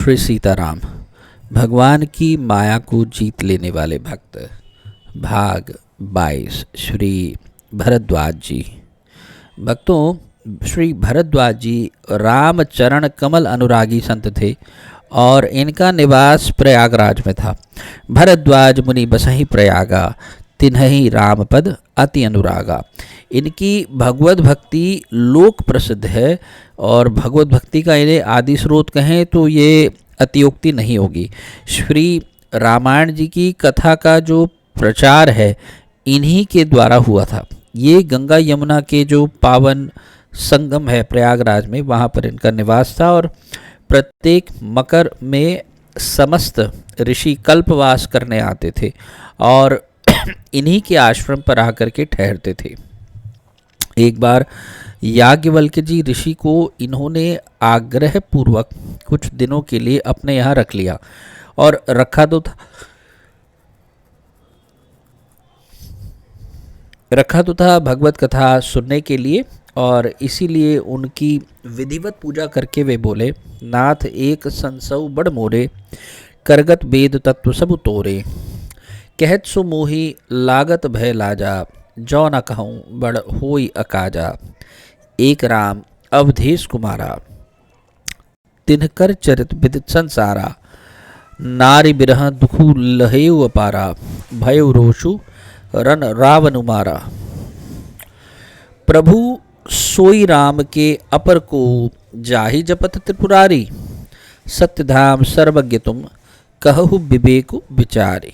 श्री सीताराम, भगवान की माया को जीत लेने वाले भक्त। भाग 22। श्री भरद्वाज जी। भक्तों, श्री भरद्वाज जी रामचरण कमल अनुरागी संत थे और इनका निवास प्रयागराज में था। भरद्वाज मुनि बसहि प्रयागा, तिन्हि रामपद अति अनुरागा। इनकी भगवत भक्ति लोक प्रसिद्ध है और भगवत भक्ति का इन्हें आदि स्रोत कहें तो ये अतियोक्ति नहीं होगी। श्री रामायण जी की कथा का जो प्रचार है इन्हीं के द्वारा हुआ था। ये गंगा यमुना के जो पावन संगम है प्रयागराज में, वहाँ पर इनका निवास था और प्रत्येक मकर में समस्त ऋषि कल्पवास करने आते थे और इन्हीं के आश्रम पर आकर के ठहरते थे। एक बार याज्ञवल्क्य जी ऋषि को इन्होंने आग्रह पूर्वक कुछ दिनों के लिए अपने यहाँ रख लिया और रखा तो था भगवत कथा सुनने के लिए, और इसीलिए उनकी विधिवत पूजा करके वे बोले, नाथ एक संसव बड़ मोरे, करगत वेद तत्व सब तोरे, कहत सो मोही लागत भय लाजा, जौ न कहूँ बड़ होई अकाजा, एक राम अवधेश कुमारा, तिनकर चरित विदित संसारा, नारी बिरह दुखु लहेउ अपारा, भयउ रोषु रन रावण मारा, प्रभु सोई राम के अपर को, जाहि जपत त्रिपुरारी, सत्यधाम सर्वज्ञ तुम, कहु विवेक विचारी।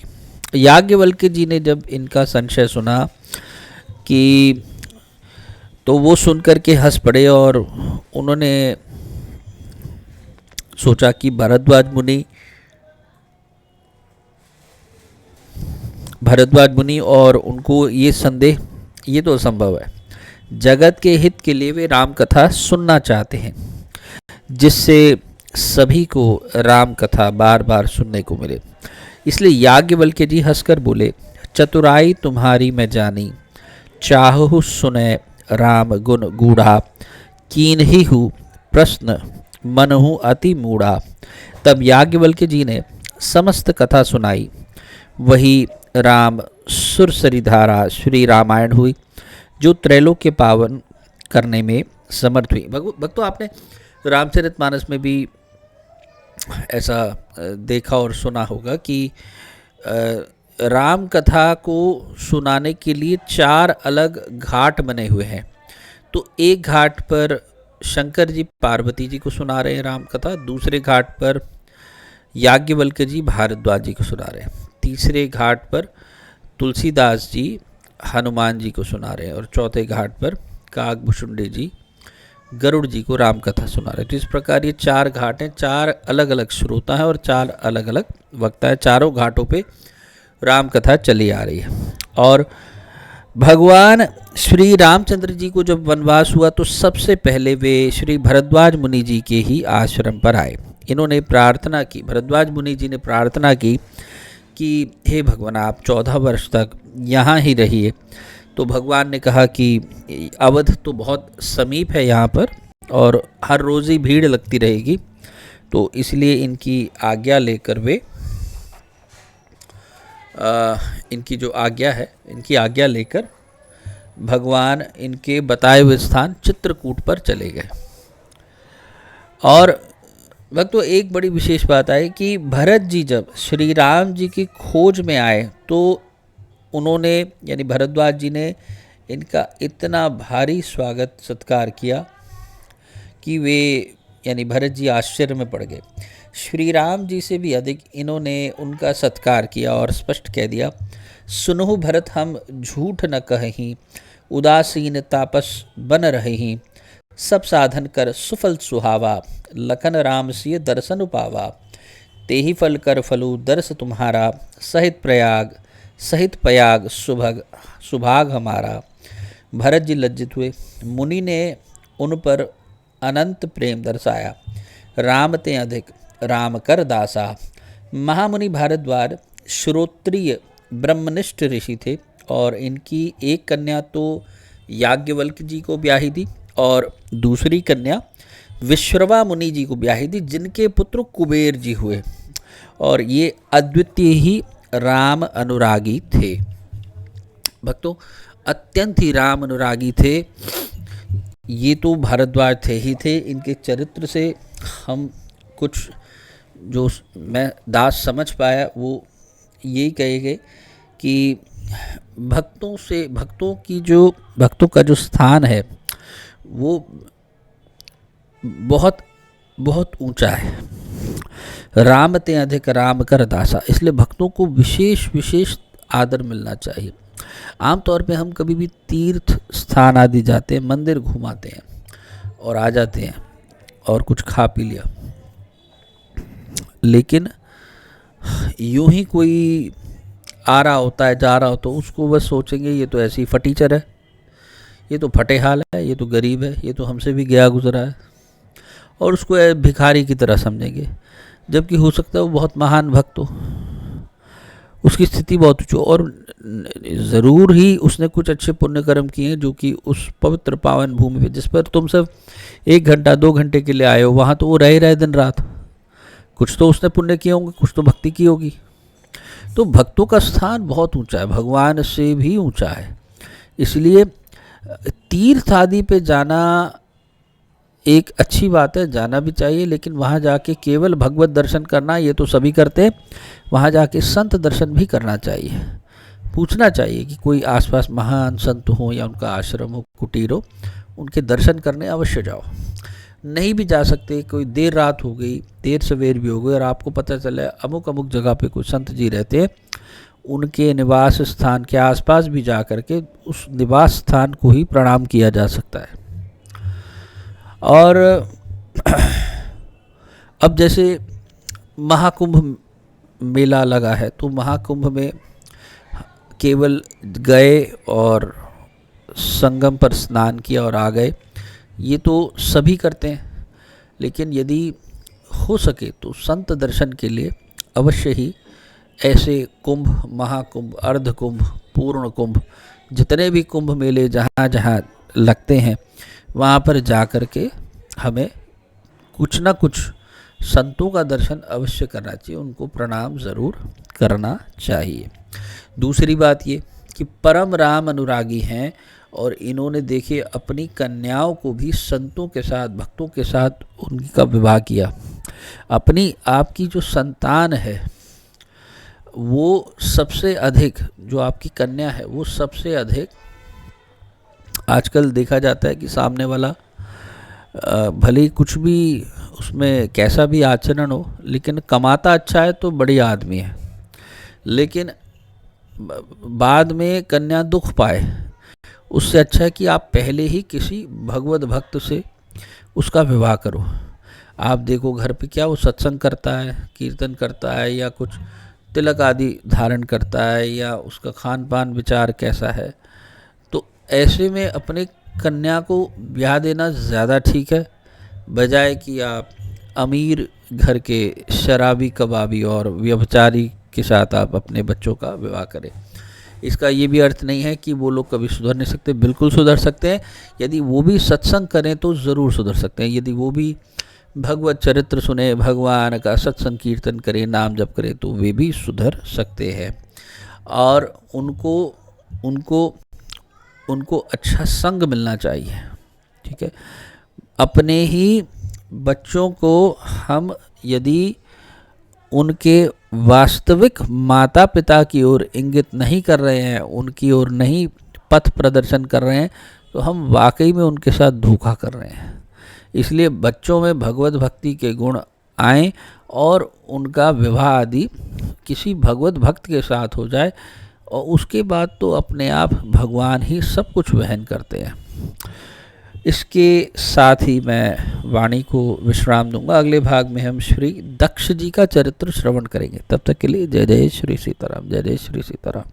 याज्ञवल्क्य जी ने जब इनका संशय सुना कि तो वो सुनकर के हंस पड़े और उन्होंने सोचा कि भरद्वाज मुनि और उनको ये संदेह, ये तो असंभव है। जगत के हित के लिए वे राम कथा सुनना चाहते हैं जिससे सभी को राम कथा बार बार सुनने को मिले। इसलिए याज्ञवल्क्य जी हंसकर बोले, चतुराई तुम्हारी मैं जानी, चाहु सुने राम गुण गूढ़ा, कीन्ही हूँ प्रश्न मनहु अति मूढ़ा। तब याज्ञवल्क्य जी ने समस्त कथा सुनाई। वही राम सुरसरिधारा श्री रामायण हुई जो त्रैलोक के पावन करने में समर्थ हुई। भक्तों, आपने रामचरितमानस में भी ऐसा देखा और सुना होगा कि राम कथा को सुनाने के लिए 4 अलग घाट बने हुए हैं। तो एक घाट पर शंकर जी पार्वती जी को सुना रहे हैं राम कथा, दूसरे घाट पर याज्ञवल्क्य जी भारद्वाज जी को सुना रहे हैं, तीसरे घाट पर तुलसीदास जी हनुमान जी को सुना रहे हैं और चौथे घाट पर काकभुषुंडी जी गरुड़ जी को राम कथा सुना रहे हैं। तो इस प्रकार ये 4 घाट हैं, 4 अलग अलग श्रोता हैं और 4 अलग अलग वक्ता है। चारों घाटों पे राम कथा चली आ रही है। और भगवान श्री रामचंद्र जी को जब वनवास हुआ तो सबसे पहले वे श्री भरद्वाज मुनि जी के ही आश्रम पर आए। इन्होंने प्रार्थना की, भरद्वाज मुनि जी ने प्रार्थना की कि हे भगवान, आप 14 वर्ष तक यहाँ ही रहिए। तो भगवान ने कहा कि अवध तो बहुत समीप है यहाँ पर और हर रोज़ ही भीड़ लगती रहेगी, तो इसलिए इनकी आज्ञा लेकर वे इनकी जो आज्ञा है, इनकी आज्ञा लेकर भगवान इनके बताए हुए स्थान चित्रकूट पर चले गए। और भक्तों, एक बड़ी विशेष बात है कि भरत जी जब श्री राम जी की खोज में आए तो उन्होंने, यानी भरद्वाज जी ने इनका इतना भारी स्वागत सत्कार किया कि वे, यानी भरत जी आश्चर्य में पड़ गए। श्री राम जी से भी अधिक इन्होंने उनका सत्कार किया और स्पष्ट कह दिया, सुनहु भरत हम झूठ न कहीं, उदासीन तापस बन रही, सब साधन कर सुफल सुहावा, लखन राम सिय दर्शन पावा, तेहि फल कर फलु दर्श तुम्हारा, सहित पयाग सुभाग हमारा। भरत जी लज्जित हुए। मुनि ने उन पर अनंत प्रेम दर्शाया, राम ते अधिक राम कर दासा। महामुनि भारद्वाज श्रोत्रिय ब्रह्मनिष्ठ ऋषि थे और इनकी एक कन्या तो याज्ञवल्क्य जी को ब्याही दी और दूसरी कन्या विश्रवा मुनि जी को ब्याही थी, जिनके पुत्र कुबेर जी हुए, और ये अद्वितीय ही राम अनुरागी थे। भक्तों, अत्यंत ही राम अनुरागी थे। ये तो भारद्वाज थे ही थे। इनके चरित्र से हम कुछ जो मैं दास समझ पाया वो यही कहेंगे कि भक्तों का जो स्थान है वो बहुत बहुत ऊंचा है। राम ते अधिक राम कर दासा, इसलिए भक्तों को विशेष विशेष आदर मिलना चाहिए। आमतौर पे हम कभी भी तीर्थ स्थान आदि जाते हैं, मंदिर घुमाते हैं और आ जाते हैं और कुछ खा पी लिया, लेकिन यूं ही कोई आ रहा होता है, जा रहा होता है, उसको बस सोचेंगे ये तो ऐसी फटीचर है, ये तो फटे हाल है, ये तो गरीब है, ये तो हमसे भी गया गुजरा है, और उसको भिखारी की तरह समझेंगे। जबकि हो सकता है वो बहुत महान भक्त हो, उसकी स्थिति बहुत ऊँची, और ज़रूर ही उसने कुछ अच्छे पुण्य कर्म किए हैं, जो कि उस पवित्र पावन भूमि पे जिस पर तुम सब 1 घंटा 2 घंटे के लिए आए हो, वहाँ तो वो रहे दिन रात। कुछ तो उसने पुण्य किए होंगे, कुछ तो भक्ति की होगी। तो भक्तों का स्थान बहुत ऊंचा है, भगवान से भी ऊंचा है। इसलिए तीर्थ आदि पे जाना एक अच्छी बात है, जाना भी चाहिए, लेकिन वहाँ जाके केवल भगवत दर्शन करना ये तो सभी करते हैं। वहाँ जाके संत दर्शन भी करना चाहिए। पूछना चाहिए कि कोई आसपास महान संत हो या उनका आश्रम हो, कुटीर हो, उनके दर्शन करने अवश्य जाओ। नहीं भी जा सकते, कोई देर रात हो गई, देर सवेर भी हो गई, और आपको पता चला अमुक अमुक जगह पे कुछ संत जी रहते हैं, उनके निवास स्थान के आसपास भी जा करके उस निवास स्थान को ही प्रणाम किया जा सकता है। और अब जैसे महाकुंभ मेला लगा है, तो महाकुंभ में केवल गए और संगम पर स्नान किया और आ गए, ये तो सभी करते हैं। लेकिन यदि हो सके तो संत दर्शन के लिए अवश्य ही ऐसे कुंभ, महाकुंभ, अर्धकुंभ, पूर्ण कुंभ, जितने भी कुंभ मेले जहाँ जहाँ लगते हैं, वहाँ पर जा कर के हमें कुछ ना कुछ संतों का दर्शन अवश्य करना चाहिए, उनको प्रणाम ज़रूर करना चाहिए। दूसरी बात ये कि परम राम अनुरागी हैं, और इन्होंने देखिए अपनी कन्याओं को भी संतों के साथ, भक्तों के साथ उनका विवाह किया। अपनी आपकी जो संतान है वो सबसे अधिक, जो आपकी कन्या है वो सबसे अधिक, आजकल देखा जाता है कि सामने वाला भले ही कुछ भी उसमें कैसा भी आचरण हो, लेकिन कमाता अच्छा है तो बढ़िया आदमी है, लेकिन बाद में कन्या दुख पाए, उससे अच्छा है कि आप पहले ही किसी भगवत भक्त से उसका विवाह करो। आप देखो घर पे क्या वो सत्संग करता है, कीर्तन करता है, या कुछ तिलक आदि धारण करता है, या उसका खान पान विचार कैसा है, तो ऐसे में अपने कन्या को ब्याह देना ज़्यादा ठीक है, बजाय कि आप अमीर घर के शराबी, कबाबी और व्यभिचारी के साथ आप अपने बच्चों का विवाह करें। इसका ये भी अर्थ नहीं है कि वो लोग कभी सुधर नहीं सकते, बिल्कुल सुधर सकते हैं। यदि वो भी सत्संग करें तो ज़रूर सुधर सकते हैं। यदि वो भी भगवत चरित्र सुने, भगवान का सत्संग कीर्तन करें, नाम जप करें, तो वे भी सुधर सकते हैं। और उनको अच्छा संग मिलना चाहिए, ठीक है। अपने ही बच्चों को हम यदि उनके वास्तविक माता पिता की ओर इंगित नहीं कर रहे हैं, उनकी ओर नहीं पथ प्रदर्शन कर रहे हैं, तो हम वाकई में उनके साथ धोखा कर रहे हैं। इसलिए बच्चों में भगवत भक्ति के गुण आएं और उनका विवाह आदि किसी भगवत भक्त के साथ हो जाए, और उसके बाद तो अपने आप भगवान ही सब कुछ वहन करते हैं। इसके साथ ही मैं वाणी को विश्राम दूंगा। अगले भाग में हम श्री दक्ष जी का चरित्र श्रवण करेंगे। तब तक के लिए जय जय श्री सीताराम, जय जय श्री सीताराम।